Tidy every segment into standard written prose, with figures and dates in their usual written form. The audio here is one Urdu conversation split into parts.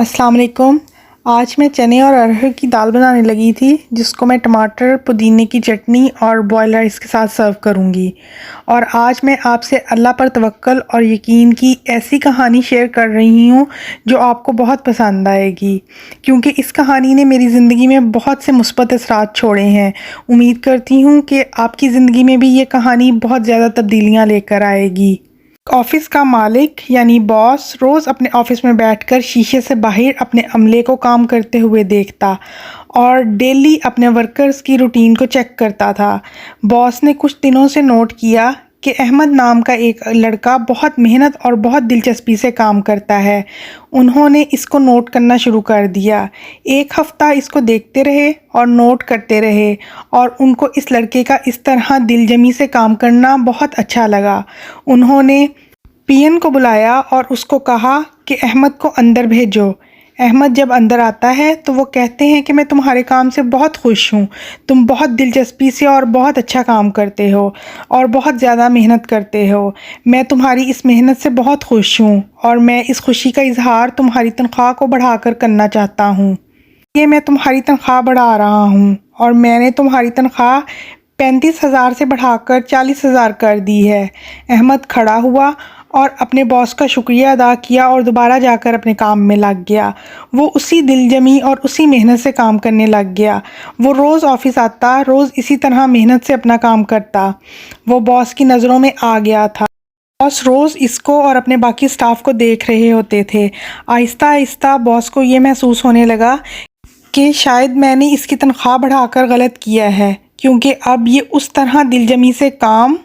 السلام علیکم۔ آج میں چنے اور ارہر کی دال بنانے لگی تھی، جس کو میں ٹماٹر، پودینے کی چٹنی اور بوائل رائس کے ساتھ سرو کروں گی۔ اور آج میں آپ سے اللہ پر توکل اور یقین کی ایسی کہانی شیئر کر رہی ہوں جو آپ کو بہت پسند آئے گی، کیونکہ اس کہانی نے میری زندگی میں بہت سے مثبت اثرات چھوڑے ہیں۔ امید کرتی ہوں کہ آپ کی زندگی میں بھی یہ کہانی بہت زیادہ تبدیلیاں لے کر آئے گی۔ آفس کا مالک یعنی باس روز اپنے آفس میں بیٹھ کر شیشے سے باہر اپنے عملے کو کام کرتے ہوئے دیکھتا اور ڈیلی اپنے ورکرز کی روٹین کو چیک کرتا تھا۔ باس نے کچھ دنوں سے نوٹ کیا کہ احمد نام کا ایک لڑکا بہت محنت اور بہت دلچسپی سے کام کرتا ہے۔ انہوں نے اس کو نوٹ کرنا شروع کر دیا۔ ایک ہفتہ اس کو دیکھتے رہے اور نوٹ کرتے رہے اور ان کو اس لڑکے کا اس طرح دل جمی سے کام کرنا بہت اچھا لگا۔ انہوں نے پی این کو بلایا اور اس کو کہا کہ احمد کو اندر بھیجو۔ احمد جب اندر آتا ہے تو وہ کہتے ہیں کہ میں تمہارے کام سے بہت خوش ہوں، تم بہت دلچسپی سے اور بہت اچھا کام کرتے ہو اور بہت زیادہ محنت کرتے ہو۔ میں تمہاری اس محنت سے بہت خوش ہوں اور میں اس خوشی کا اظہار تمہاری تنخواہ کو بڑھا کر کرنا چاہتا ہوں۔ یہ میں تمہاری تنخواہ بڑھا رہا ہوں اور میں نے تمہاری تنخواہ 35,000 سے بڑھا کر 40,000 کر دی ہے۔ احمد کھڑا ہوا اور اپنے باس کا شکریہ ادا کیا اور دوبارہ جا کر اپنے کام میں لگ گیا۔ وہ اسی دل جمی اور اسی محنت سے کام کرنے لگ گیا۔ وہ روز آفس آتا، روز اسی طرح محنت سے اپنا کام کرتا۔ وہ باس کی نظروں میں آ گیا تھا۔ باس روز اس کو اور اپنے باقی سٹاف کو دیکھ رہے ہوتے تھے۔ آہستہ آہستہ باس کو یہ محسوس ہونے لگا کہ شاید میں نے اس کی تنخواہ بڑھا کر غلط کیا ہے، کیونکہ اب یہ اس طرح دل جمی سے کام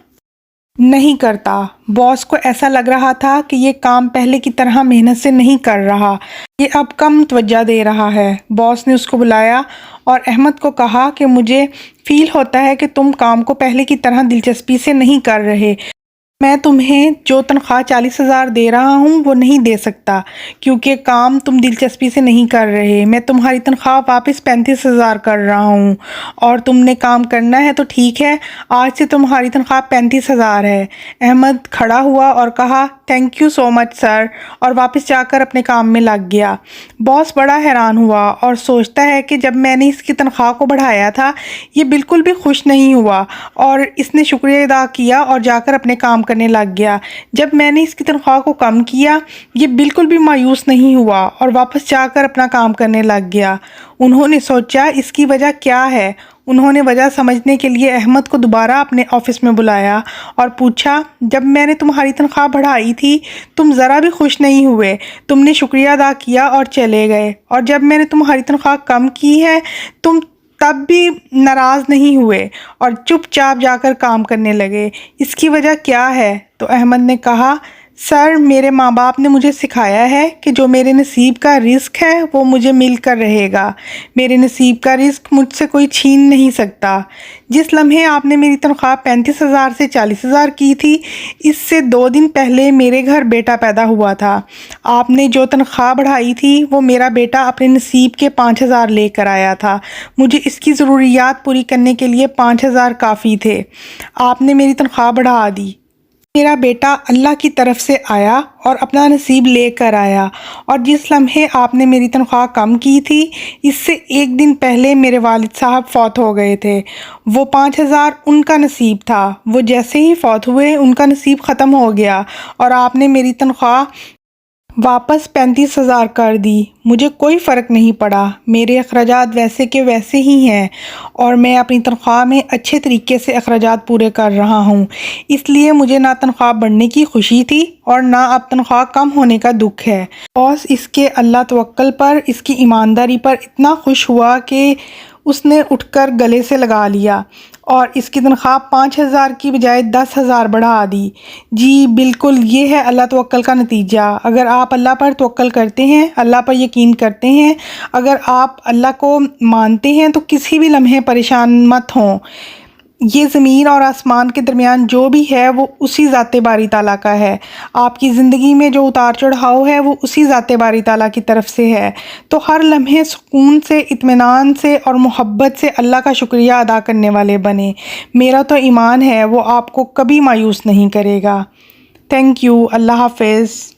نہیں کرتا۔ باس کو ایسا لگ رہا تھا کہ یہ کام پہلے کی طرح محنت سے نہیں کر رہا، یہ اب کم توجہ دے رہا ہے۔ باس نے اس کو بلایا اور احمد کو کہا کہ مجھے فیل ہوتا ہے کہ تم کام کو پہلے کی طرح دلچسپی سے نہیں کر رہے۔ میں تمہیں جو تنخواہ 40,000 دے رہا ہوں وہ نہیں دے سکتا، کیونکہ کام تم دلچسپی سے نہیں کر رہے۔ میں تمہاری تنخواہ واپس 35,000 کر رہا ہوں اور تم نے کام کرنا ہے تو ٹھیک ہے، آج سے تمہاری تنخواہ 35,000 ہے۔ احمد کھڑا ہوا اور کہا تھینک یو سو مچ سر، اور واپس جا کر اپنے کام میں لگ گیا۔ باس بڑا حیران ہوا اور سوچتا ہے کہ جب میں نے اس کی تنخواہ کو بڑھایا تھا یہ بالکل بھی خوش نہیں ہوا اور اس نے شکریہ ادا کیا اور جا کر اپنے کام کرنے لگ گیا۔ جب میں نے اس کی تنخواہ کو کم کیا یہ بالکل بھی مایوس نہیں ہوا اور واپس جا کر اپنا کام کرنے لگ گیا۔ انہوں نے سوچا اس کی وجہ کیا ہے۔ انہوں نے وجہ سمجھنے کے لیے احمد کو دوبارہ اپنے آفس میں بلایا اور پوچھا جب میں نے تمہاری تنخواہ بڑھائی تھی تم ذرا بھی خوش نہیں ہوئے، تم نے شکریہ ادا کیا اور چلے گئے، اور جب میں نے تمہاری تنخواہ کم کی ہے تم تب بھی ناراض نہیں ہوئے اور چپ چاپ جا کر کام کرنے لگے۔ اس کی وجہ کیا ہے؟ تو احمد نے کہا سر میرے ماں باپ نے مجھے سکھایا ہے کہ جو میرے نصیب کا رزق ہے وہ مجھے مل کر رہے گا۔ میرے نصیب کا رزق مجھ سے کوئی چھین نہیں سکتا۔ جس لمحے آپ نے میری تنخواہ 35,000 سے 40,000 کی تھی، اس سے 2 دن پہلے میرے گھر بیٹا پیدا ہوا تھا۔ آپ نے جو تنخواہ بڑھائی تھی وہ میرا بیٹا اپنے نصیب کے 5,000 لے کر آیا تھا۔ مجھے اس کی ضروریات پوری کرنے کے لیے 5,000 کافی تھے۔ آپ نے میری تنخواہ بڑھا دی۔ میرا بیٹا اللہ کی طرف سے آیا اور اپنا نصیب لے کر آیا، اور جس لمحے آپ نے میری تنخواہ کم کی تھی اس سے 1 دن پہلے میرے والد صاحب فوت ہو گئے تھے۔ وہ 5,000 ان کا نصیب تھا، وہ جیسے ہی فوت ہوئے ان کا نصیب ختم ہو گیا اور آپ نے میری تنخواہ واپس 35,000 کر دی۔ مجھے کوئی فرق نہیں پڑا، میرے اخراجات ویسے کے ویسے ہی ہیں اور میں اپنی تنخواہ میں اچھے طریقے سے اخراجات پورے کر رہا ہوں، اس لیے مجھے نہ تنخواہ بڑھنے کی خوشی تھی اور نہ اب تنخواہ کم ہونے کا دکھ ہے۔ باس اس کے اللہ توکل پر، اس کی ایمانداری پر اتنا خوش ہوا کہ اس نے اٹھ کر گلے سے لگا لیا اور اس کی تنخواہ 5,000 کی بجائے 10,000 بڑھا دی۔ جی بالکل یہ ہے اللہ توکل کا نتیجہ۔ اگر آپ اللہ پر توکل کرتے ہیں، اللہ پر یقین کرتے ہیں، اگر آپ اللہ کو مانتے ہیں تو کسی بھی لمحے پریشان مت ہوں۔ یہ زمین اور آسمان کے درمیان جو بھی ہے وہ اسی ذات باری تعالیٰ کا ہے۔ آپ کی زندگی میں جو اتار چڑھاؤ ہے وہ اسی ذات باری تعالیٰ کی طرف سے ہے۔ تو ہر لمحے سکون سے، اطمینان سے اور محبت سے اللہ کا شکریہ ادا کرنے والے بنیں۔ میرا تو ایمان ہے وہ آپ کو کبھی مایوس نہیں کرے گا۔ Thank you. اللہ حافظ۔